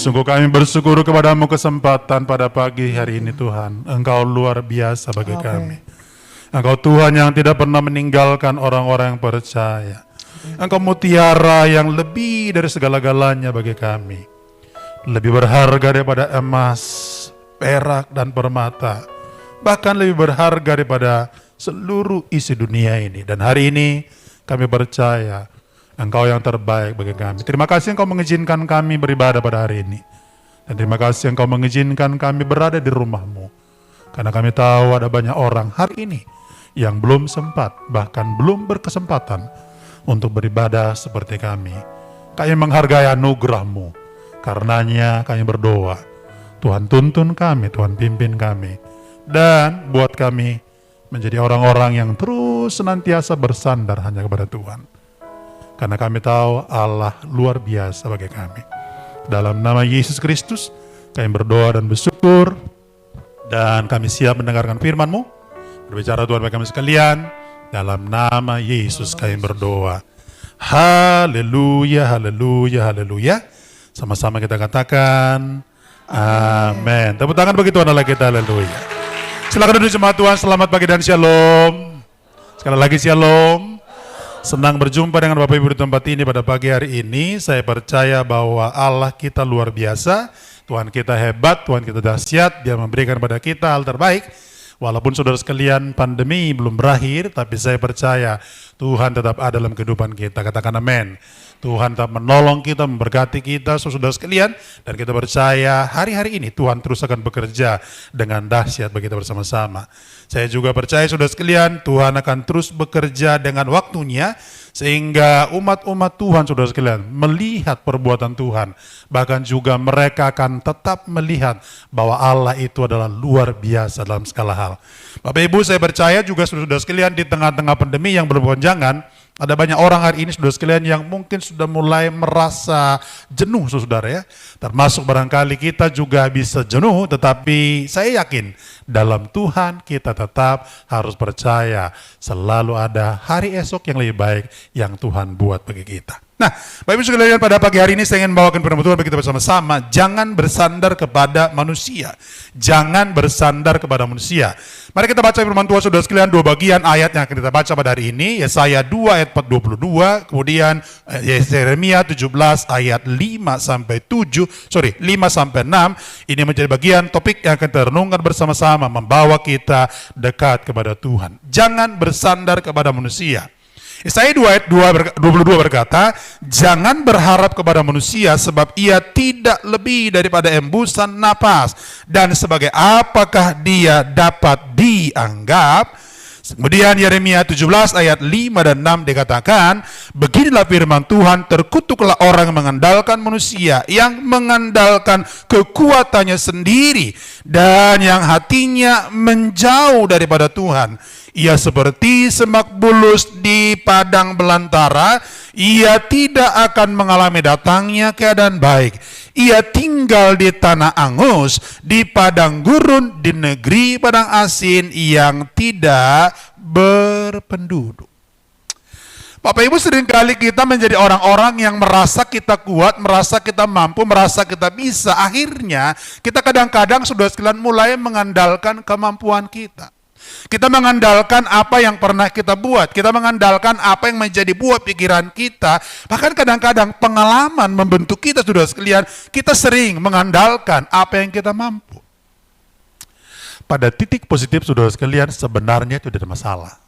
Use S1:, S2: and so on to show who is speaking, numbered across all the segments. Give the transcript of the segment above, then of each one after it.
S1: Sungguh kami bersyukur kepadamu kesempatan pada pagi hari ini Tuhan. Engkau luar biasa bagi kami. Engkau Tuhan yang tidak pernah meninggalkan orang-orang yang percaya. Engkau mutiara yang lebih dari segala-galanya bagi kami. Lebih berharga daripada emas, perak, dan permata. Bahkan lebih berharga daripada seluruh isi dunia ini. Dan hari ini kami percaya Engkau yang terbaik bagi kami. Terima kasih Engkau mengizinkan kami beribadah pada hari ini. Dan terima kasih Engkau mengizinkan kami berada di rumah-Mu. Karena kami tahu ada banyak orang hari ini yang belum sempat, bahkan belum berkesempatan untuk beribadah seperti kami. Kami menghargai anugerah-Mu. Karenanya kami berdoa, Tuhan tuntun kami, Tuhan pimpin kami. Dan buat kami menjadi orang-orang yang terus senantiasa bersandar hanya kepada Tuhan. Karena kami tahu Allah luar biasa bagi kami. Dalam nama Yesus Kristus, kami berdoa dan bersyukur. Dan kami siap mendengarkan firman-Mu. Berbicara Tuhan bagi kami sekalian. Dalam nama Yesus kami berdoa. Haleluya, haleluya, haleluya. Sama-sama kita katakan, amin. Tepuk tangan bagi Tuhan Allah kita, haleluya. Silakan duduk jemaat Tuhan, selamat pagi dan shalom. Sekali lagi shalom. Senang berjumpa dengan Bapak Ibu di tempat ini pada pagi hari ini. Saya percaya bahwa Allah kita luar biasa, Tuhan kita hebat, Tuhan kita dahsyat. Dia memberikan pada kita hal terbaik. Walaupun saudara sekalian pandemi belum berakhir, tapi saya percaya Tuhan tetap ada dalam kehidupan kita. Katakan amin. Tuhan tetap menolong kita, memberkati kita, saudara sekalian. Dan kita percaya hari-hari ini Tuhan terus akan bekerja dengan dahsyat bagi kita bersama-sama. Saya juga percaya saudara sekalian, Tuhan akan terus bekerja dengan waktunya. Sehingga umat-umat Tuhan saudara sekalian melihat perbuatan Tuhan. Bahkan juga mereka akan tetap melihat bahwa Allah itu adalah luar biasa dalam segala hal. Bapak Ibu, saya percaya juga saudara sekalian di tengah-tengah pandemi yang berkepanjangan, ada banyak orang hari ini saudara sekalian yang mungkin sudah mulai merasa jenuh saudara ya. Termasuk barangkali kita juga bisa jenuh, tetapi saya yakin dalam Tuhan kita tetap harus percaya selalu ada hari esok yang lebih baik yang Tuhan buat bagi kita. Nah, Bapak Ibu sekalian, pada pagi hari ini saya ingin membawakan firman Tuhan bagi kita bersama-sama. Jangan bersandar kepada manusia. Jangan bersandar kepada manusia. Mari kita baca firman Tuhan saudara sekalian, dua bagian ayat yang akan kita baca pada hari ini. Yesaya 2 ayat 4-22, kemudian Yeremia 17 ayat 5-6. Ini menjadi bagian topik yang akan kita renungkan bersama-sama, membawa kita dekat kepada Tuhan. Jangan bersandar kepada manusia. Yesaya 2 ayat 22 berkata, jangan berharap kepada manusia sebab ia tidak lebih daripada embusan napas, dan sebagai apakah dia dapat dianggap. Kemudian Yeremia 17 ayat 5 dan 6 dikatakan, beginilah firman Tuhan, terkutuklah orang yang mengandalkan manusia, yang mengandalkan kekuatannya sendiri, dan yang hatinya menjauh daripada Tuhan. Ia seperti semak bulus di padang belantara, ia tidak akan mengalami datangnya keadaan baik. Ia tinggal di tanah angus, di padang gurun, di negeri padang asin yang tidak berpenduduk. Bapak Ibu, seringkali kita menjadi orang-orang yang merasa kita kuat, merasa kita mampu, merasa kita bisa. Akhirnya kita kadang-kadang saudara sekalian mulai mengandalkan kemampuan kita. Kita mengandalkan apa yang pernah kita buat. Kita mengandalkan apa yang menjadi buah pikiran kita. Bahkan kadang-kadang pengalaman membentuk kita saudara sekalian. Kita sering mengandalkan apa yang kita mampu. Pada titik positif saudara sekalian, sebenarnya itu tidak masalah.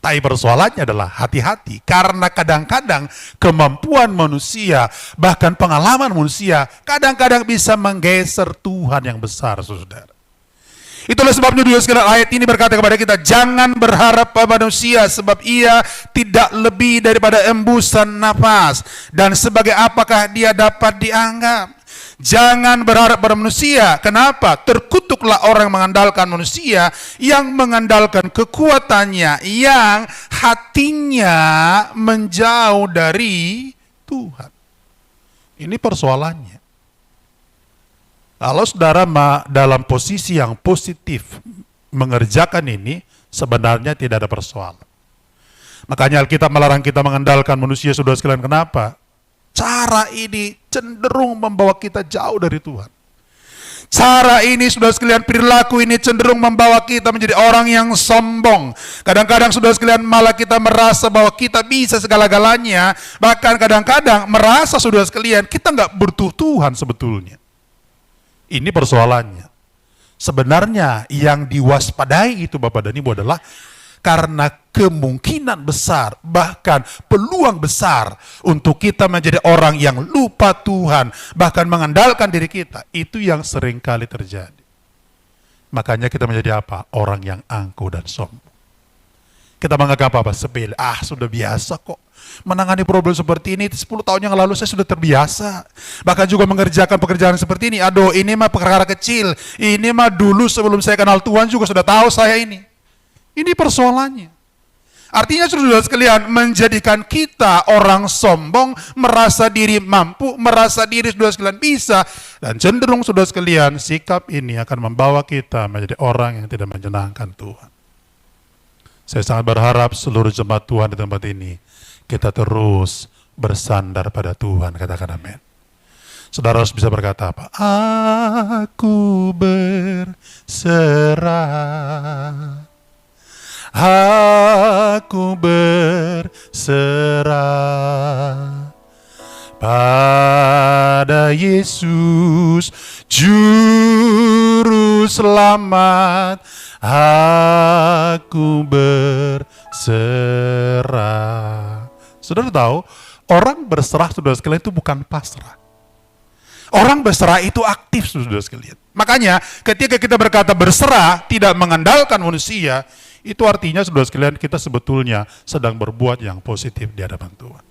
S1: Tapi persoalannya adalah hati-hati. Karena kadang-kadang kemampuan manusia, bahkan pengalaman manusia, kadang-kadang bisa menggeser Tuhan yang besar saudara. Itulah sebabnya saudara sekalian, ayat ini berkata kepada kita, jangan berharap pada manusia sebab ia tidak lebih daripada embusan nafas, dan sebagai apakah dia dapat dianggap. Jangan berharap pada manusia. Kenapa? Terkutuklah orang yang mengandalkan manusia, yang mengandalkan kekuatannya, yang hatinya menjauh dari Tuhan. Ini persoalannya. Kalau saudara dalam posisi yang positif mengerjakan ini, sebenarnya tidak ada persoalan. Makanya Alkitab melarang kita mengandalkan manusia, saudara sekalian. Kenapa? cara ini cenderung membawa kita jauh dari Tuhan. Cara ini, saudara sekalian, perilaku ini cenderung membawa kita menjadi orang yang sombong. Kadang-kadang, saudara sekalian, malah kita merasa bahwa kita bisa segala-galanya. Bahkan kadang-kadang merasa, saudara sekalian, kita nggak butuh Tuhan sebetulnya. Ini persoalannya. Sebenarnya yang diwaspadai itu Bapak dan Ibu adalah karena kemungkinan besar, bahkan peluang besar untuk kita menjadi orang yang lupa Tuhan, bahkan mengandalkan diri kita. Itu yang sering kali terjadi. Makanya kita menjadi apa? Orang yang angkuh dan sombong. Kita menganggap apa? Sepele. Sudah biasa kok. Menangani problem seperti ini 10 tahun yang lalu saya sudah terbiasa. Bahkan juga mengerjakan pekerjaan seperti ini. Aduh, ini mah perkara kecil. Ini mah dulu sebelum saya kenal Tuhan juga sudah tahu saya ini. Ini persoalannya. Artinya saudara sekalian, menjadikan kita orang sombong, merasa diri mampu, merasa diri saudara sekalian bisa, dan cenderung saudara sekalian, sikap ini akan membawa kita menjadi orang yang tidak menyenangkan Tuhan. Saya sangat berharap seluruh jemaat Tuhan di tempat ini, kita terus bersandar pada Tuhan. Katakan amin. Saudara harus bisa berkata apa? Aku berserah. Aku berserah pada Yesus Juru Selamat. Aku berserah. Saudara tahu, orang berserah, saudara sekalian, itu bukan pasrah. Orang berserah itu aktif, saudara sekalian. Makanya ketika kita berkata berserah, tidak mengandalkan manusia, itu artinya, saudara sekalian, kita sebetulnya sedang berbuat yang positif di hadapan Tuhan.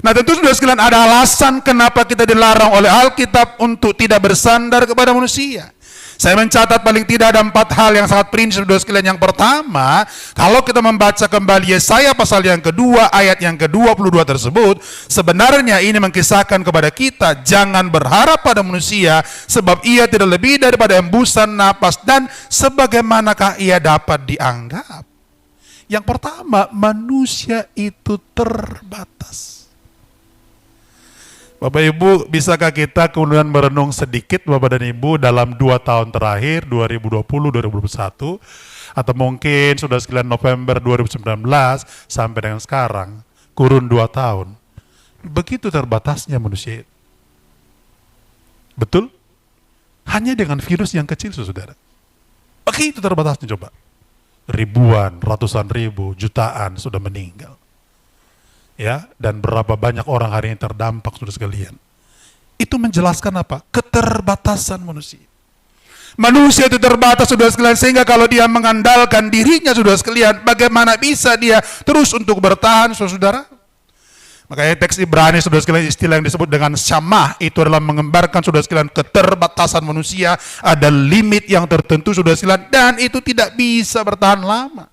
S1: Nah, tentu saudara sekalian, ada alasan kenapa kita dilarang oleh Alkitab untuk tidak bersandar kepada manusia. Saya mencatat paling tidak ada 4 hal yang sangat prinsip, saudara sekalian. Yang pertama, kalau kita membaca kembali Yesaya pasal yang kedua, ayat yang ke-22 tersebut, sebenarnya ini mengkisahkan kepada kita, jangan berharap pada manusia, sebab ia tidak lebih daripada embusan napas, dan sebagaimanakah ia dapat dianggap. Yang pertama, manusia itu terbatas. Bapak Ibu, bisakah kita kemudian merenung sedikit Bapak dan Ibu dalam 2 tahun terakhir, 2020-2021, atau mungkin sudah sekalian November 2019 sampai dengan sekarang, kurun 2 tahun, begitu terbatasnya manusia. Betul? Hanya dengan virus yang kecil, saudara. Begitu terbatasnya, coba. Ribuan, ratusan ribu, jutaan sudah meninggal. Ya, dan berapa banyak orang hari ini terdampak, saudara sekalian. Itu menjelaskan apa? Keterbatasan manusia. Manusia itu terbatas, saudara sekalian, sehingga kalau dia mengandalkan dirinya, saudara sekalian, bagaimana bisa dia terus untuk bertahan, saudara? Makanya teks Ibrani, saudara sekalian, istilah yang disebut dengan syamah, itu adalah mengembarkan, saudara sekalian, keterbatasan manusia, ada limit yang tertentu, saudara sekalian, dan itu tidak bisa bertahan lama.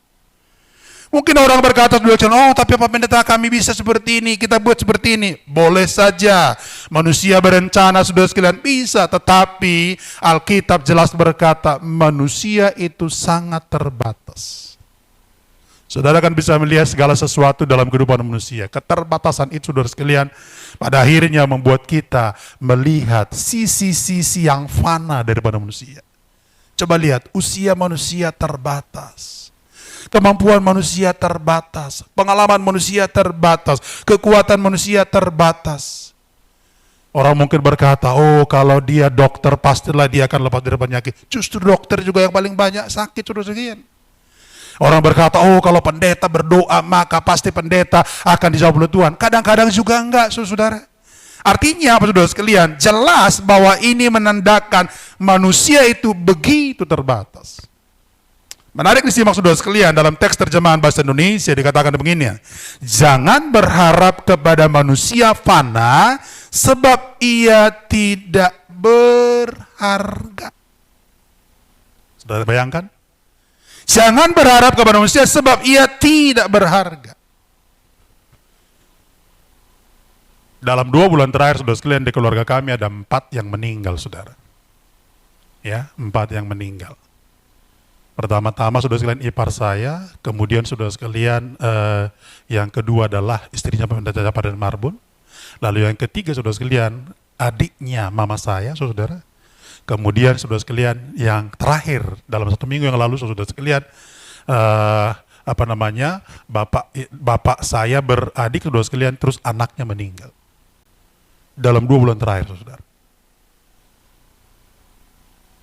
S1: Mungkin orang berkata, oh tapi Pak Pendeta kami bisa seperti ini, kita buat seperti ini. Boleh saja, manusia berencana, saudara sekalian, bisa. Tetapi Alkitab jelas berkata, manusia itu sangat terbatas. Saudara kan bisa melihat segala sesuatu dalam kehidupan manusia. Keterbatasan itu, saudara sekalian, pada akhirnya membuat kita melihat sisi-sisi yang fana daripada manusia. Coba lihat, usia manusia terbatas. Kemampuan manusia terbatas, pengalaman manusia terbatas, kekuatan manusia terbatas. Orang mungkin berkata, oh kalau dia dokter pastilah dia akan lepas dari penyakit. Justru dokter juga yang paling banyak sakit, saudara sekalian. Orang berkata, oh kalau pendeta berdoa maka pasti pendeta akan dijawab oleh Tuhan. Kadang-kadang juga enggak, saudara. Artinya apa, saudara sekalian? Jelas bahwa ini menandakan manusia itu begitu terbatas. Menarik disimak, saudara sekalian, dalam teks terjemahan bahasa Indonesia dikatakan begini, jangan berharap kepada manusia fana sebab ia tidak berharga. Saudara bayangkan? Jangan berharap kepada manusia sebab ia tidak berharga. Dalam 2 bulan terakhir, saudara sekalian, di keluarga kami ada 4 yang meninggal, saudara. Ya, 4 yang meninggal. Pertama-tama, saudara sekalian, ipar saya, kemudian saudara sekalian yang kedua adalah istrinya Pendeta Padan Marbun, Lalu yang ketiga, saudara sekalian, adiknya mama saya, saudara. Kemudian saudara sekalian, yang terakhir dalam 1 minggu yang lalu, saudara sekalian, bapak saya beradik, saudara sekalian, terus anaknya meninggal dalam 2 bulan terakhir, saudara.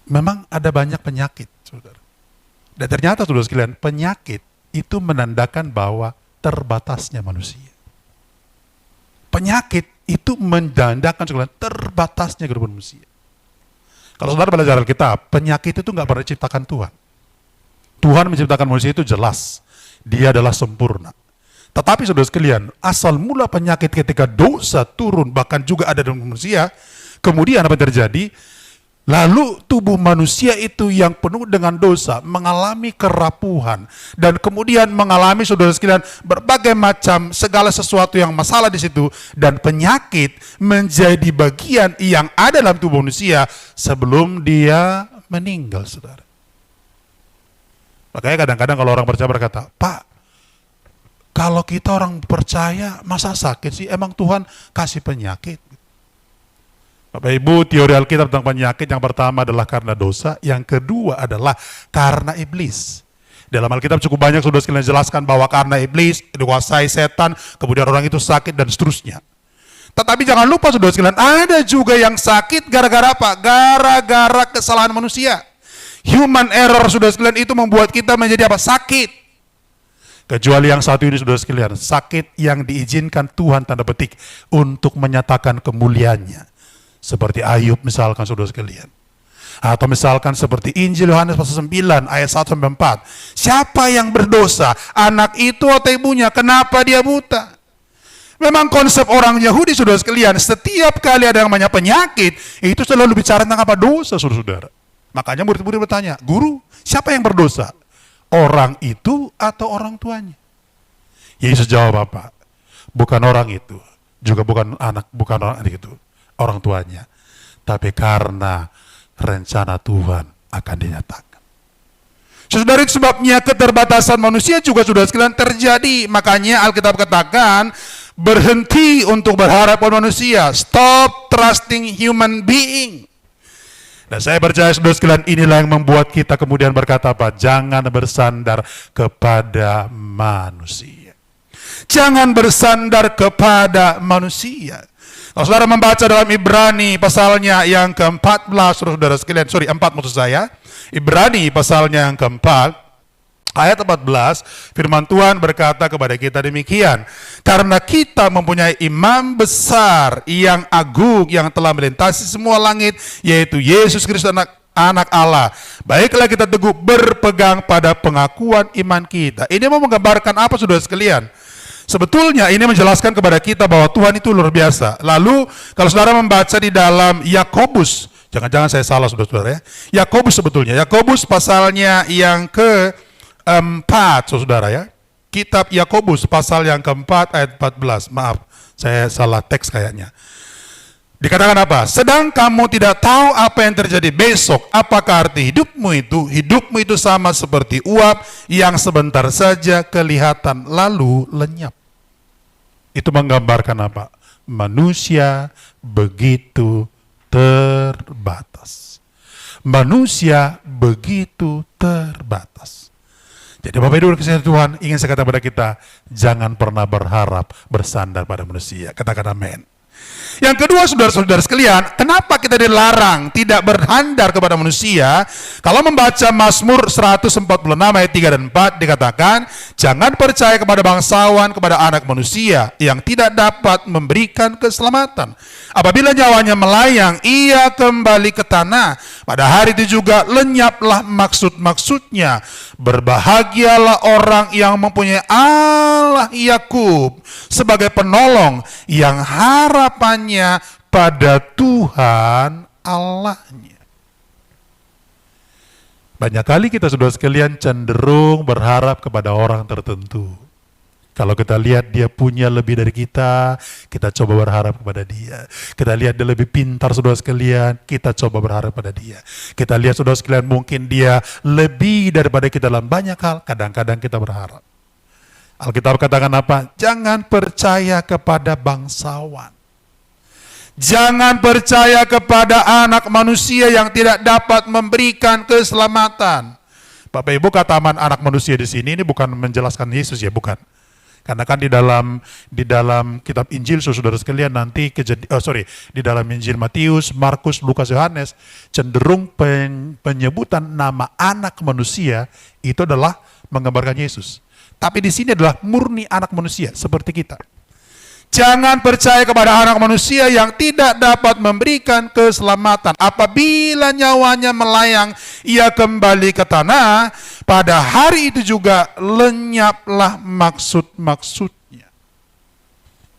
S1: Memang ada banyak penyakit, saudara. Dan ternyata, saudara sekalian, penyakit itu menandakan bahwa terbatasnya manusia. Penyakit itu menandakan, saudara, terbatasnya kehidupan manusia. Kalau saudara belajar Alkitab, penyakit itu nggak pernah diciptakan Tuhan. Tuhan menciptakan manusia itu jelas, dia adalah sempurna. Tetapi saudara sekalian, asal mula penyakit ketika dosa turun, bahkan juga ada dalam manusia, kemudian apa yang terjadi? Lalu tubuh manusia itu yang penuh dengan dosa mengalami kerapuhan dan kemudian mengalami, saudara sekalian, berbagai macam segala sesuatu yang masalah di situ, dan penyakit menjadi bagian yang ada dalam tubuh manusia sebelum dia meninggal, saudara. Makanya kadang-kadang kalau orang percaya berkata, "Pak, kalau kita orang percaya masa sakit sih? Emang Tuhan kasih penyakit?" Bapak Ibu, teori Alkitab tentang penyakit yang pertama adalah karena dosa, yang kedua adalah karena iblis. Dalam Alkitab cukup banyak sudah sekalian jelaskan bahwa karena iblis dikuasai setan, kemudian orang itu sakit dan seterusnya. Tetapi jangan lupa saudara sekalian, ada juga yang sakit gara-gara apa? Gara-gara kesalahan manusia. Human error, saudara sekalian, itu membuat kita menjadi apa? Sakit. Kecuali yang satu ini, saudara sekalian, sakit yang diizinkan Tuhan tanda petik untuk menyatakan kemuliaannya. Seperti Ayub misalkan, saudara sekalian. Atau misalkan seperti Injil Yohanes pasal 9 ayat 1-4. Siapa yang berdosa? Anak itu atau ibunya? Kenapa dia buta? Memang konsep orang Yahudi, saudara sekalian, setiap kali ada yang namanya penyakit, itu selalu bicara tentang apa? Dosa, saudara-saudara. Makanya murid-murid bertanya, "Guru, siapa yang berdosa? Orang itu atau orang tuanya?" Yesus jawab apa? Bukan orang itu, juga bukan anak, bukan orang itu, orang tuanya, tapi karena rencana Tuhan akan dinyatakan. Saudara, itu sebabnya keterbatasan manusia juga sudah sekalian terjadi. Makanya Alkitab katakan, berhenti untuk berharap pada manusia. Stop trusting human being. Dan saya percaya saudara sekalian, inilah yang membuat kita kemudian berkata apa? Jangan bersandar kepada manusia. Jangan bersandar kepada manusia. Kalau saudara membaca dalam Ibrani pasalnya yang ke-14, saudara sekalian, 4 maksud saya. Ibrani pasalnya yang ke-4, ayat 14, firman Tuhan berkata kepada kita demikian. Karena kita mempunyai imam besar yang agung yang telah melintasi semua langit, yaitu Yesus Kristus anak Allah. Baiklah kita teguh berpegang pada pengakuan iman kita. Ini mau menggambarkan apa, saudara sekalian? Sebetulnya ini menjelaskan kepada kita bahwa Tuhan itu luar biasa. Lalu kalau saudara membaca di dalam Yakobus, jangan-jangan saya salah saudara-saudara ya. Yakobus sebetulnya, Yakobus pasalnya yang ke-4, saudara ya. Kitab Yakobus pasal yang ke-4 ayat 14. Maaf, saya salah teks kayaknya. Dikatakan apa? Sedang kamu tidak tahu apa yang terjadi besok. Apakah arti hidupmu itu? Hidupmu itu sama seperti uap yang sebentar saja kelihatan lalu lenyap. Itu menggambarkan apa? Manusia begitu terbatas. Manusia begitu terbatas. Jadi Bapak Ibu dan Tuhan, ingin saya katakan pada kita, jangan pernah berharap bersandar pada manusia. Katakan amin. Yang kedua, saudara-saudara sekalian, kenapa kita dilarang tidak berhandar kepada manusia? Kalau membaca Mazmur 146 ayat 3 dan 4 dikatakan, jangan percaya kepada bangsawan, kepada anak manusia yang tidak dapat memberikan keselamatan. Apabila nyawanya melayang, ia kembali ke tanah. Pada hari itu juga lenyaplah maksud-maksudnya. Berbahagialah orang yang mempunyai Allah Yakub sebagai penolong, yang harapannya pada Tuhan Allahnya. Banyak kali kita saudara sekalian cenderung berharap kepada orang tertentu. Kalau kita lihat dia punya lebih dari kita coba berharap kepada dia. Kita lihat dia lebih pintar, saudara sekalian, kita coba berharap pada dia. Kita lihat, saudara sekalian, mungkin dia lebih daripada kita dalam banyak hal, kadang-kadang kita berharap. Alkitab katakan apa? Jangan percaya kepada bangsawan. Jangan percaya kepada anak manusia yang tidak dapat memberikan keselamatan. Bapak Ibu, kata anak manusia di sini ini bukan menjelaskan Yesus ya, bukan. Karena kan di dalam kitab Injil saudara sekalian nanti di dalam Injil Matius, Markus, Lukas, Yohanes cenderung penyebutan nama anak manusia itu adalah menggambarkan Yesus. Tapi di sini adalah murni anak manusia seperti kita. Jangan percaya kepada anak manusia yang tidak dapat memberikan keselamatan. Apabila nyawanya melayang, ia kembali ke tanah. Pada hari itu juga lenyaplah maksud-maksudnya.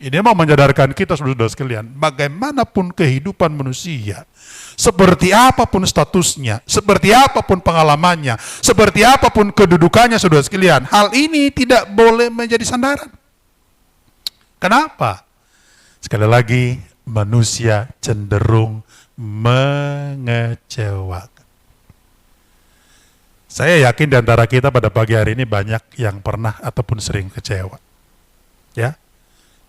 S1: Ini mau menyadarkan kita, saudara sekalian, bagaimanapun kehidupan manusia, seperti apapun statusnya, seperti apapun pengalamannya, seperti apapun kedudukannya, saudara sekalian, hal ini tidak boleh menjadi sandaran. Kenapa? Sekali lagi, manusia cenderung mengecewakan. Saya yakin di antara kita pada pagi hari ini banyak yang pernah ataupun sering kecewa. Ya,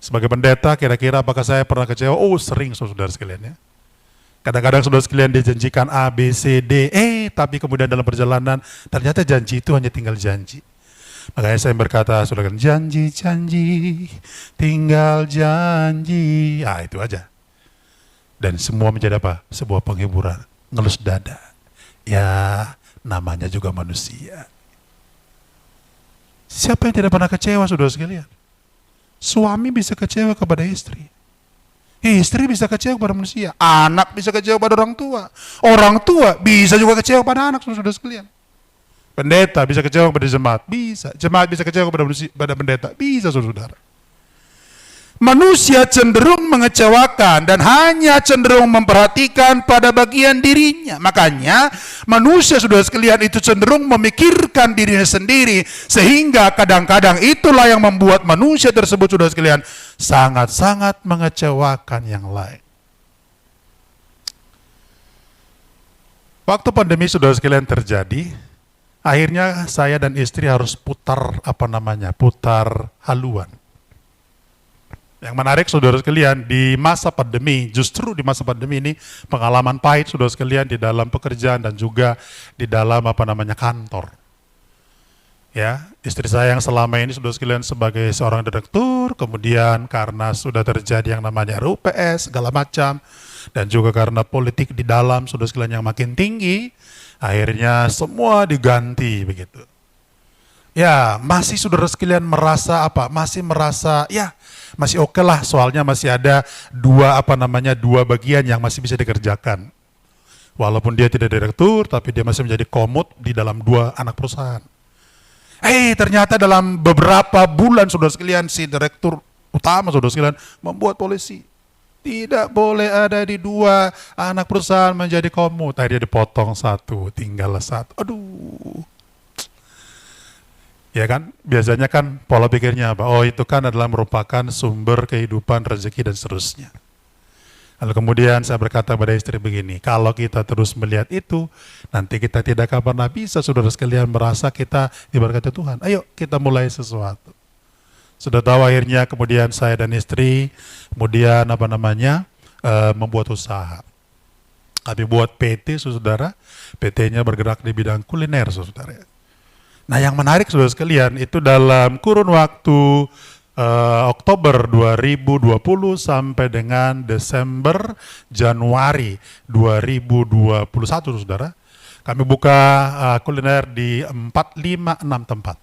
S1: sebagai pendeta, kira-kira apakah saya pernah kecewa? Oh, sering, saudara sekalian ya. Kadang-kadang saudara sekalian dijanjikan A, B, C, D, tapi kemudian dalam perjalanan ternyata janji itu hanya tinggal janji. Makanya saya berkata, saudara, janji-janji, tinggal janji. Itu aja. Dan semua menjadi apa? Sebuah penghiburan, ngelus dada. Ya, namanya juga manusia. Siapa yang tidak pernah kecewa, saudara sekalian? Suami bisa kecewa kepada istri. Istri bisa kecewa kepada manusia. Anak bisa kecewa pada orang tua. Orang tua bisa juga kecewa pada anak, saudara sekalian. Pendeta bisa kecewa kepada jemaat, bisa. Jemaat bisa kecewa kepada pendeta, bisa, saudara. Manusia cenderung mengecewakan dan hanya cenderung memperhatikan pada bagian dirinya. Makanya manusia, saudara sekalian, itu cenderung memikirkan dirinya sendiri, sehingga kadang-kadang itulah yang membuat manusia tersebut, saudara sekalian, sangat-sangat mengecewakan yang lain. Waktu pandemi, saudara sekalian, terjadi, akhirnya saya dan istri harus putar haluan. Yang menarik, saudara sekalian, di masa pandemi, justru di masa pandemi ini pengalaman pahit, saudara sekalian, di dalam pekerjaan dan juga di dalam kantor. Ya, istri saya yang selama ini, saudara sekalian, sebagai seorang direktur, kemudian karena sudah terjadi yang namanya RUPS segala macam, dan juga karena politik di dalam, saudara sekalian, yang makin tinggi, akhirnya semua diganti begitu. Ya, masih saudara sekalian merasa masih oke lah, soalnya masih ada dua bagian yang masih bisa dikerjakan. Walaupun dia tidak direktur, tapi dia masih menjadi komut di dalam dua anak perusahaan. Ternyata dalam beberapa bulan, saudara sekalian, si direktur utama, saudara sekalian, membuat polisi. Tidak boleh ada di dua anak perusahaan menjadi komut. Akhirnya dipotong satu, tinggal satu. Aduh. Ya kan, biasanya kan pola pikirnya apa? Oh, itu kan adalah merupakan sumber kehidupan, rezeki, dan seterusnya. Lalu kemudian saya berkata pada istri begini, kalau kita terus melihat itu, nanti kita tidak akan pernah bisa, saudara sekalian, merasa kita diberkati Tuhan. Ayo kita mulai sesuatu. Sudah tahu, akhirnya kemudian saya dan istri kemudian membuat usaha. Kami buat PT, saudara. PT-nya bergerak di bidang kuliner, saudara. Nah, yang menarik, saudara sekalian, itu dalam kurun waktu Oktober 2020 sampai dengan Desember Januari 2021, saudara, kami buka kuliner di 4, 5, 6 tempat.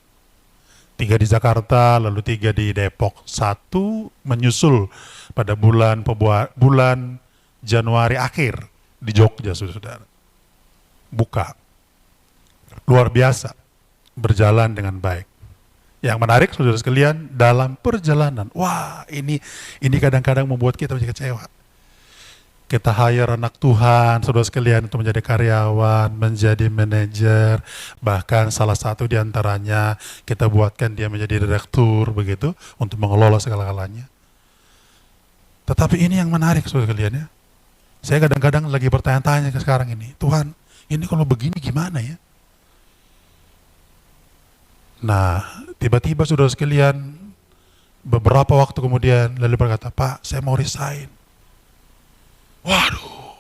S1: 3 di Jakarta, lalu 3 di Depok, 1 menyusul pada bulan Januari akhir di Jogja, saudara. Buka. Luar biasa. Berjalan dengan baik. Yang menarik, saudara sekalian, dalam perjalanan, ini kadang-kadang membuat kita menjadi kecewa. Kita hire anak Tuhan, saudara sekalian, untuk menjadi karyawan, menjadi manajer, bahkan salah satu diantaranya kita buatkan dia menjadi direktur, begitu, untuk mengelola segala-galanya. Tetapi ini yang menarik, saudara sekalian, ya. Saya kadang-kadang lagi bertanya-tanya sekarang ini, Tuhan, ini kalau begini gimana ya? Nah, tiba-tiba, saudara sekalian, beberapa waktu kemudian lalu berkata, Pak, saya mau resign. Waduh,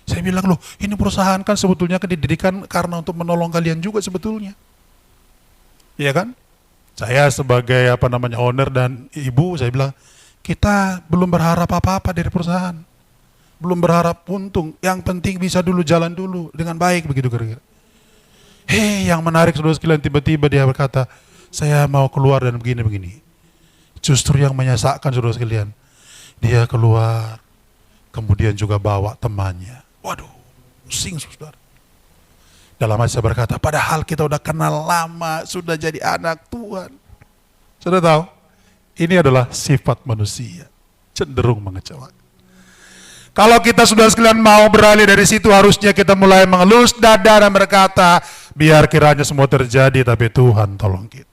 S1: saya bilang, loh ini perusahaan kan sebetulnya kan didirikan karena untuk menolong kalian juga sebetulnya. Iya kan? Saya sebagai owner dan ibu, saya bilang, kita belum berharap apa-apa dari perusahaan. Belum berharap untung, yang penting bisa dulu jalan dulu dengan baik begitu kira-kira. Yang menarik saudara sekalian, tiba-tiba dia berkata, saya mau keluar dan begini-begini. Justru yang menyesakkan saudara sekalian, dia keluar, kemudian juga bawa temannya. Waduh, pusing saudara. Dalam hati saya berkata, padahal kita udah kenal lama, sudah jadi anak Tuhan. Sudah tahu, ini adalah sifat manusia, cenderung mengecewakan. Kalau kita sudah sekalian mau beralih dari situ, harusnya kita mulai mengelus dada dan berkata, biar kiranya semua terjadi, tapi Tuhan tolong kita.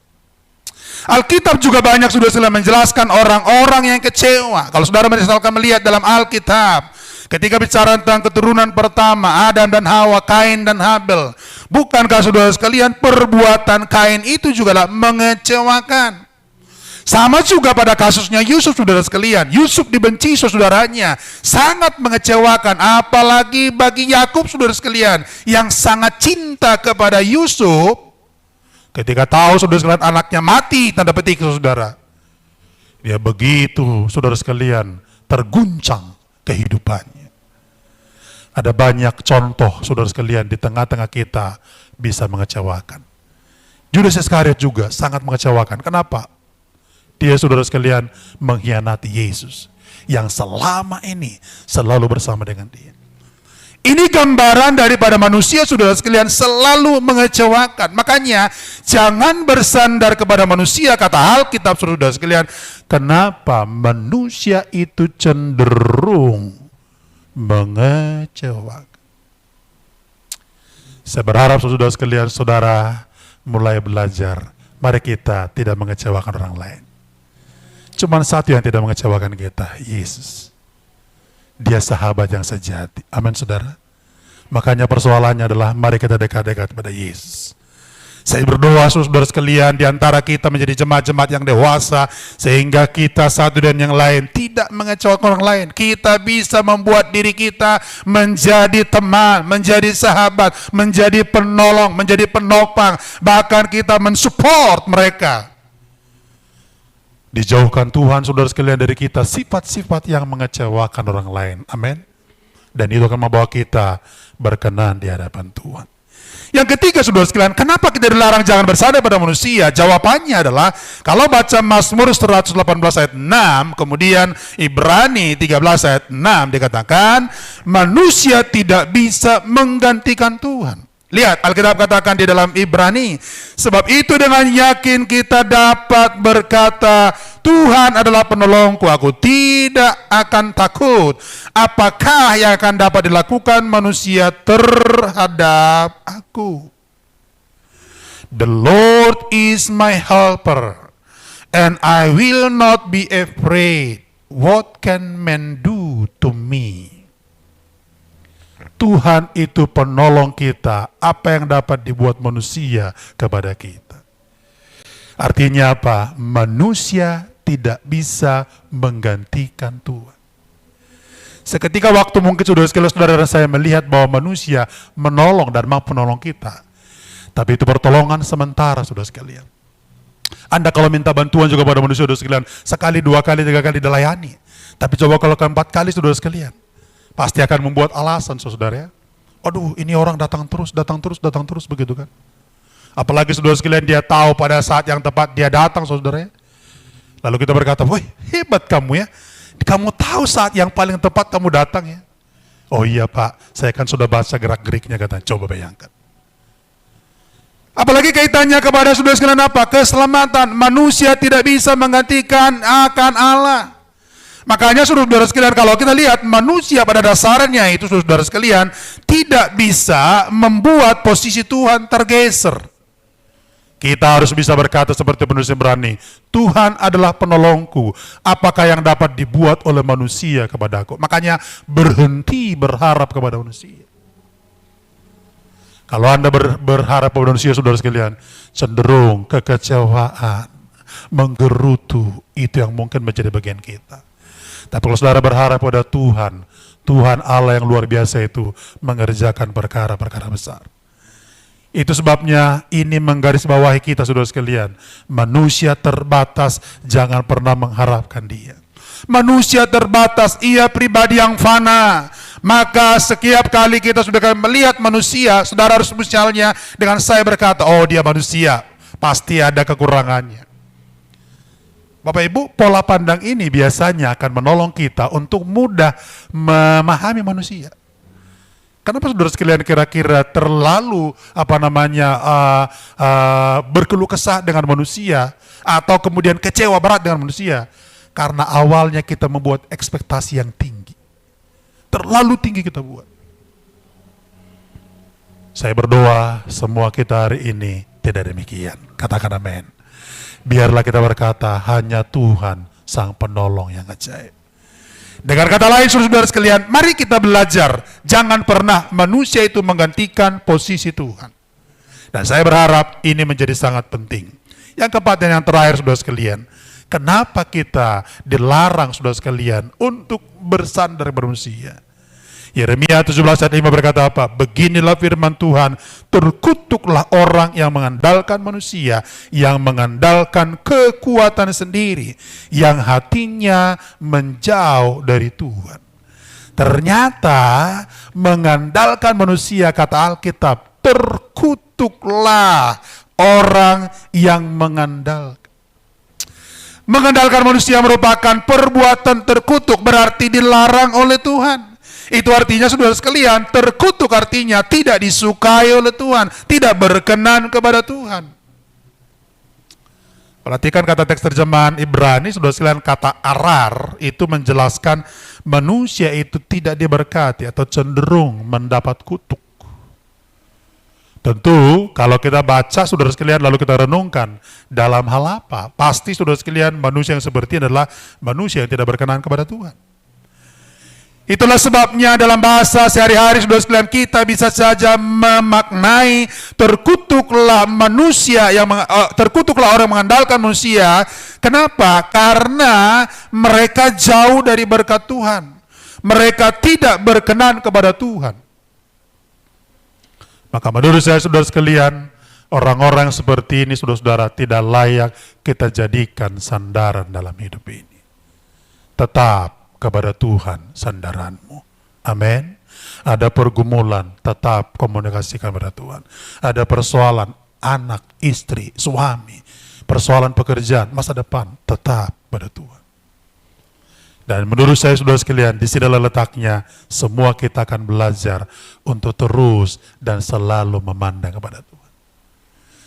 S1: Alkitab juga banyak sudah sekalian menjelaskan orang-orang yang kecewa. Kalau saudara misalkan melihat dalam Alkitab, ketika bicara tentang keturunan pertama, Adam dan Hawa, Kain dan Habel, bukankah saudara sekalian perbuatan Kain itu juga mengecewakan? Sama juga pada kasusnya Yusuf, saudara sekalian. Yusuf dibenci saudaranya, sangat mengecewakan. Apalagi bagi Yakub, saudara sekalian, yang sangat cinta kepada Yusuf, ketika tahu saudara sekalian anaknya mati, tanda petik saudara, dia begitu saudara sekalian terguncang kehidupannya. Ada banyak contoh saudara sekalian di tengah-tengah kita bisa mengecewakan. Judas Iskariot juga sangat mengecewakan. Kenapa? Dia saudara sekalian mengkhianati Yesus yang selama ini selalu bersama dengan dia. Ini gambaran daripada manusia saudara sekalian selalu mengecewakan. Makanya jangan bersandar kepada manusia, kata Alkitab saudara sekalian. Kenapa manusia itu cenderung mengecewakan? Saya berharap saudara sekalian, saudara mulai belajar. Mari kita tidak mengecewakan orang lain. Cuman satu yang tidak mengecewakan kita, Yesus. Dia sahabat yang sejati. Amin saudara. Makanya persoalannya adalah mari kita dekat-dekat pada Yesus. Saya berdoa saudara sekalian, di antara kita menjadi jemaat-jemaat yang dewasa, sehingga kita satu dan yang lain tidak mengecewakan orang lain. Kita bisa membuat diri kita menjadi teman, menjadi sahabat, menjadi penolong, menjadi penopang. Bahkan kita mensupport mereka. Dijauhkan Tuhan saudara sekalian dari kita sifat-sifat yang mengecewakan orang lain. Amin. Dan itu akan membawa kita berkenan di hadapan Tuhan. Yang ketiga saudara sekalian, kenapa kita dilarang jangan bersandar pada manusia? Jawabannya adalah, kalau baca Mazmur 118 ayat 6, kemudian Ibrani 13 ayat 6 dikatakan, manusia tidak bisa menggantikan Tuhan. Lihat, Alkitab katakan di dalam Ibrani, sebab itu dengan yakin kita dapat berkata, Tuhan adalah penolongku, aku tidak akan takut. Apakah yang akan dapat dilakukan manusia terhadap aku? The Lord is my helper, and I will not be afraid. What can man do to me? Tuhan itu penolong kita. Apa yang dapat dibuat manusia kepada kita? Artinya apa? Manusia tidak bisa menggantikan Tuhan. Seketika waktu mungkin saudara-saudara dan saya melihat bahwa manusia menolong dan mampu menolong kita. Tapi itu pertolongan sementara saudara sekalian. Anda kalau minta bantuan juga pada manusia saudara sekalian, sekali, dua kali, tiga kali dilayani. Tapi coba kalau keempat kali saudara sekalian, pasti akan membuat alasan saudara ya. Aduh, ini orang datang terus begitu kan. Apalagi saudara sekalian dia tahu pada saat yang tepat dia datang saudara ya. Lalu kita berkata, woi hebat kamu ya. Kamu tahu saat yang paling tepat kamu datang ya. Oh iya Pak, saya kan sudah baca gerak-geriknya katanya. Coba bayangkan. Apalagi kaitannya kepada saudara sekalian apa? Keselamatan. Manusia tidak bisa menggantikan akan Allah. Makanya saudara sekalian, kalau kita lihat manusia pada dasarnya itu saudara sekalian tidak bisa membuat posisi Tuhan tergeser. Kita harus bisa berkata seperti penulis Ibrani, Tuhan adalah penolongku. Apakah yang dapat dibuat oleh manusia kepadaku? Makanya berhenti berharap kepada manusia. Kalau Anda berharap kepada manusia saudara sekalian, cenderung kekecewaan, menggerutu, itu yang mungkin menjadi bagian kita. Tapi kalau saudara berharap pada Tuhan, Tuhan Allah yang luar biasa itu mengerjakan perkara-perkara besar. Itu sebabnya ini menggarisbawahi kita saudara sekalian. Manusia terbatas, jangan pernah mengharapkan dia. Manusia terbatas, ia pribadi yang fana. Maka setiap kali kita sudah melihat manusia, saudara harus misalnya dengan saya berkata, oh dia manusia, pasti ada kekurangannya. Bapak Ibu, pola pandang ini biasanya akan menolong kita untuk mudah memahami manusia. Kenapa saudara sekalian kira-kira terlalu berkeluh kesah dengan manusia atau kemudian kecewa berat dengan manusia? Karena awalnya kita membuat ekspektasi yang tinggi. Terlalu tinggi kita buat. Saya berdoa semua kita hari ini tidak demikian. Katakan amin. Biarlah kita berkata hanya Tuhan sang penolong yang ajaib. Dengan kata lain saudara sekalian, mari kita belajar. Jangan pernah manusia itu menggantikan posisi Tuhan. Dan saya berharap ini menjadi sangat penting. Yang keempat dan yang terakhir saudara sekalian, kenapa kita dilarang saudara sekalian untuk bersandar pada manusia? Yeremia 17 ayat 5 berkata apa? Beginilah firman Tuhan, terkutuklah orang yang mengandalkan manusia, yang mengandalkan kekuatan sendiri, yang hatinya menjauh dari Tuhan. Ternyata mengandalkan manusia, kata Alkitab, terkutuklah orang yang mengandalkan. Mengandalkan manusia merupakan perbuatan terkutuk, berarti dilarang oleh Tuhan. Itu artinya saudara sekalian, terkutuk artinya tidak disukai oleh Tuhan, tidak berkenan kepada Tuhan. Perhatikan kata teks terjemahan Ibrani, saudara sekalian, kata arar itu menjelaskan manusia itu tidak diberkati atau cenderung mendapat kutuk. Tentu kalau kita baca saudara sekalian lalu kita renungkan dalam hal apa? Pasti saudara sekalian manusia yang seperti ini adalah manusia yang tidak berkenan kepada Tuhan. Itulah sebabnya dalam bahasa sehari-hari saudara sekalian kita bisa saja memaknai terkutuklah manusia terkutuklah orang yang mengandalkan manusia. Kenapa? Karena mereka jauh dari berkat Tuhan. Mereka tidak berkenan kepada Tuhan. Maka menurut saya saudara sekalian, orang-orang seperti ini saudara-saudara tidak layak kita jadikan sandaran dalam hidup ini. Tetap kepada Tuhan sandaranmu. Amin. Ada pergumulan, tetap komunikasikan kepada Tuhan. Ada persoalan anak, istri, suami, persoalan pekerjaan, masa depan, tetap pada Tuhan. Dan menurut saya saudara sekalian, di sini letaknya semua kita akan belajar untuk terus dan selalu memandang kepada Tuhan.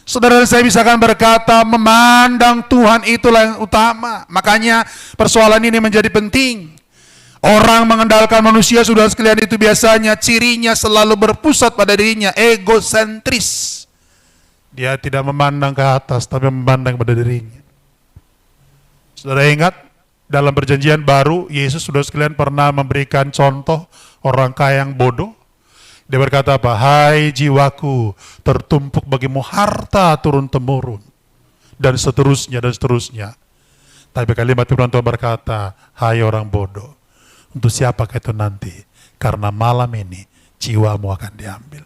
S1: Saudara saya misalkan berkata memandang Tuhan itulah yang utama. Makanya persoalan ini menjadi penting. Orang mengandalkan manusia saudara sekalian itu biasanya cirinya selalu berpusat pada dirinya, egosentris. Dia tidak memandang ke atas tapi memandang pada dirinya. Saudara ingat dalam perjanjian baru Yesus saudara sekalian pernah memberikan contoh orang kaya yang bodoh. Dia berkata apa? Hai jiwaku, tertumpuk bagimu harta turun-temurun. Dan seterusnya dan seterusnya. Tapi kalimat firman Tuhan berkata, hai orang bodoh, untuk siapakah itu nanti? Karena malam ini jiwamu akan diambil.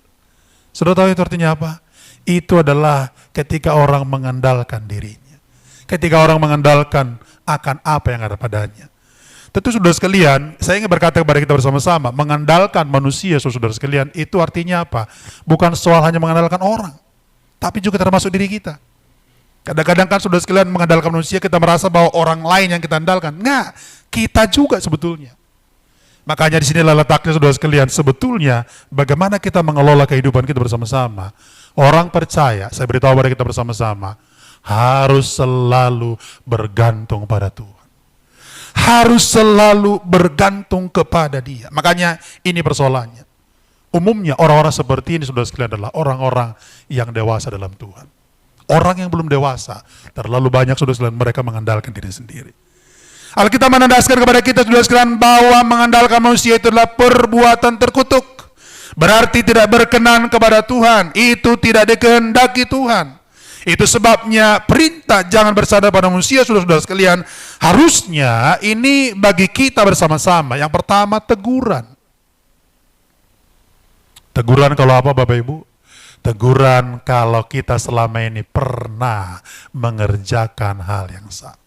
S1: Sudah tahu itu artinya apa? Itu adalah ketika orang mengandalkan dirinya. Ketika orang mengandalkan akan apa yang ada padanya. Tentu saudara sekalian, saya ingin berkata kepada kita bersama-sama, mengandalkan manusia saudara sekalian, itu artinya apa? Bukan soal hanya mengandalkan orang, tapi juga termasuk diri kita. Kadang-kadang kan saudara sekalian mengandalkan manusia, kita merasa bahwa orang lain yang kita andalkan. Enggak, kita juga sebetulnya. Makanya di sinilah letaknya saudara sekalian, sebetulnya bagaimana kita mengelola kehidupan kita bersama-sama. Orang percaya, saya beritahu kepada kita bersama-sama, harus selalu bergantung pada Tuhan. Harus selalu bergantung kepada Dia. Makanya ini persoalannya. Umumnya orang-orang seperti ini saudara sekalian adalah orang-orang yang dewasa dalam Tuhan. Orang yang belum dewasa, terlalu banyak saudara sekalian mereka mengandalkan diri sendiri. Alkitab menandaskan kepada kita saudara sekalian bahwa mengandalkan manusia itu adalah perbuatan terkutuk. Berarti tidak berkenan kepada Tuhan. Itu tidak dikehendaki Tuhan. Itu sebabnya perintah jangan bersandar pada manusia, saudara-saudara sekalian. Harusnya ini bagi kita bersama-sama. Yang pertama, teguran. Teguran kalau apa Bapak Ibu? Teguran kalau kita selama ini pernah mengerjakan hal yang salah.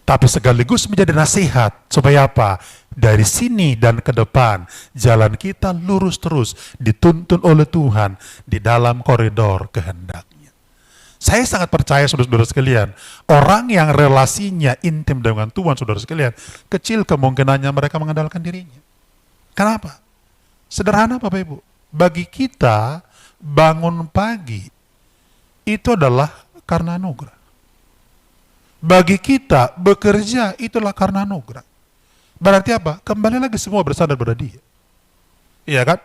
S1: Tapi sekaligus menjadi nasihat, supaya apa? Dari sini dan ke depan, jalan kita lurus terus, dituntun oleh Tuhan di dalam koridor kehendaknya. Saya sangat percaya, saudara-saudara sekalian, orang yang relasinya intim dengan Tuhan, saudara sekalian, kecil kemungkinannya mereka mengandalkan dirinya. Kenapa? Sederhana Bapak Ibu, bagi kita bangun pagi itu adalah karena anugerah. Bagi kita bekerja itulah karena anugerah. Berarti apa? Kembali lagi semua bersandar pada Dia. Iya kan?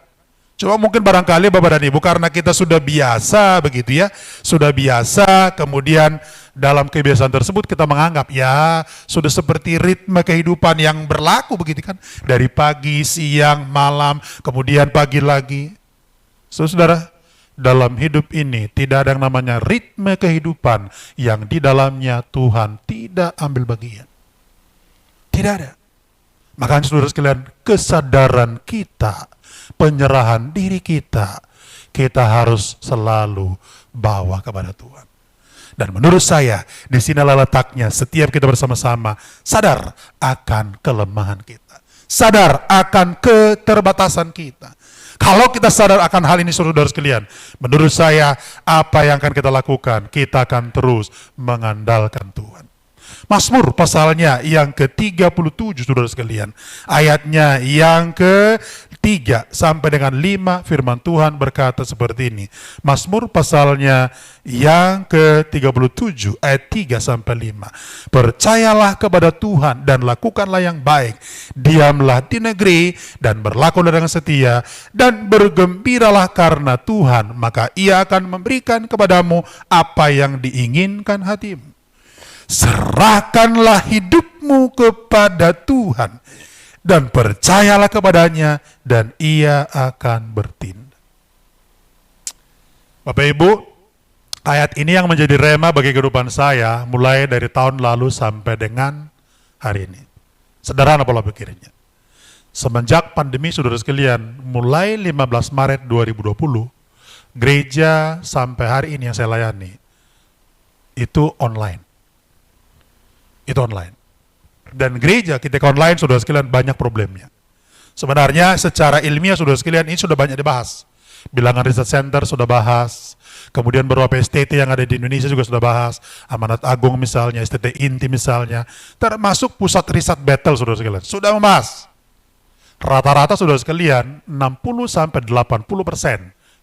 S1: Cuma mungkin barangkali Bapak dan Ibu karena kita sudah biasa begitu ya, sudah biasa, kemudian dalam kebiasaan tersebut kita menganggap ya sudah seperti ritme kehidupan yang berlaku begitu kan, dari pagi, siang, malam, kemudian pagi lagi. Saudara, dalam hidup ini tidak ada yang namanya ritme kehidupan yang di dalamnya Tuhan tidak ambil bagian. Tidak ada. Makanya saudara sekalian, kesadaran kita, penyerahan diri kita harus selalu bawa kepada Tuhan. Dan menurut saya, di sinilah letaknya setiap kita bersama-sama sadar akan kelemahan kita. Sadar akan keterbatasan kita. Kalau kita sadar akan hal ini saudara sekalian, menurut saya apa yang akan kita lakukan? Kita akan terus mengandalkan Tuhan. Mazmur pasalnya yang ke-37 saudara sekalian, ayatnya yang ke-3 sampai dengan 5, firman Tuhan berkata seperti ini. Mazmur pasalnya yang ke-37 ayat 3 sampai 5. Percayalah kepada Tuhan dan lakukanlah yang baik. Diamlah di negeri dan berlakulah dengan setia dan bergembiralah karena Tuhan, maka Ia akan memberikan kepadamu apa yang diinginkan hatimu. Serahkanlah hidupmu kepada Tuhan dan percayalah kepadanya dan Ia akan bertindak. Bapak Ibu, ayat ini yang menjadi rema bagi kehidupan saya mulai dari tahun lalu sampai dengan hari ini. Sederhana pola pikirnya. Semenjak pandemi saudara sekalian, mulai 15 Maret 2020, gereja sampai hari ini yang saya layani itu online. Itu online. Dan gereja ketika online, saudara sekalian, banyak problemnya. Sebenarnya secara ilmiah, saudara sekalian, ini sudah banyak dibahas. Bilangan Research Center sudah bahas. Kemudian beberapa STT yang ada di Indonesia juga sudah bahas. Amanat Agung misalnya, STT Inti misalnya. Termasuk pusat riset Bethel, saudara sekalian, sudah membahas. Rata-rata, saudara sekalian, 60-80%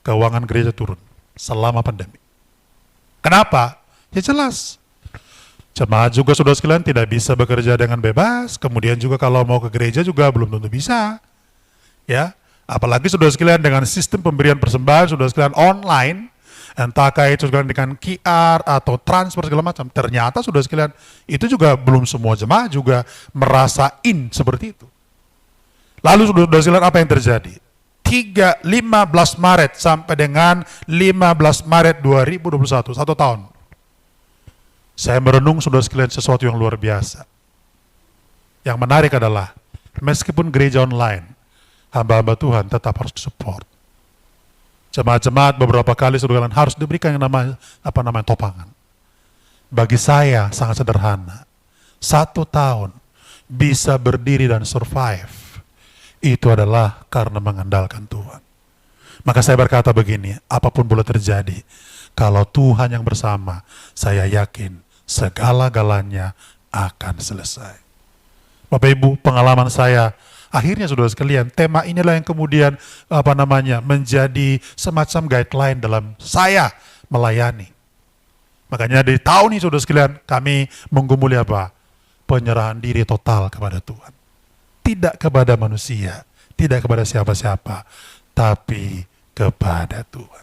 S1: keuangan gereja turun selama pandemi. Kenapa? Ya jelas. Jemaat juga saudara sekalian tidak bisa bekerja dengan bebas, kemudian juga kalau mau ke gereja juga belum tentu bisa. Ya, apalagi saudara sekalian dengan sistem pemberian persembahan saudara sekalian online, entahkah itu dengan QR atau transfer segala macam. Ternyata saudara sekalian itu juga belum semua jemaat juga merasa seperti itu. Lalu saudara sekalian apa yang terjadi? 15 Maret sampai dengan 15 Maret 2021, 1 tahun. Saya merenung saudara sekalian sesuatu yang luar biasa. Yang menarik adalah, meskipun gereja online, hamba-hamba Tuhan tetap harus disupport. Jemaat-jemaat beberapa kali saudara sekalian harus diberikan yang namanya topangan. Bagi saya sangat sederhana. 1 tahun bisa berdiri dan survive, itu adalah karena mengandalkan Tuhan. Maka saya berkata begini, apapun boleh terjadi, kalau Tuhan yang bersama, saya yakin segala-galanya akan selesai. Bapak Ibu, pengalaman saya, akhirnya saudara sekalian, tema inilah yang kemudian menjadi semacam guideline dalam saya melayani. Makanya di tahun ini saudara sekalian, kami menggumuli apa? Penyerahan diri total kepada Tuhan. Tidak kepada manusia, tidak kepada siapa-siapa, tapi kepada Tuhan.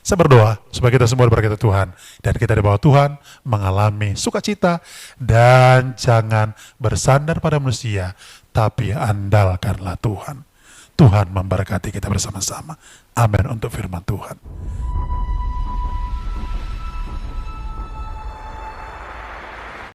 S1: Saya berdoa supaya kita semua diberkati Tuhan dan kita di bawah Tuhan mengalami sukacita dan jangan bersandar pada manusia, tapi andalkanlah Tuhan. Tuhan memberkati kita bersama-sama. Amin untuk firman Tuhan.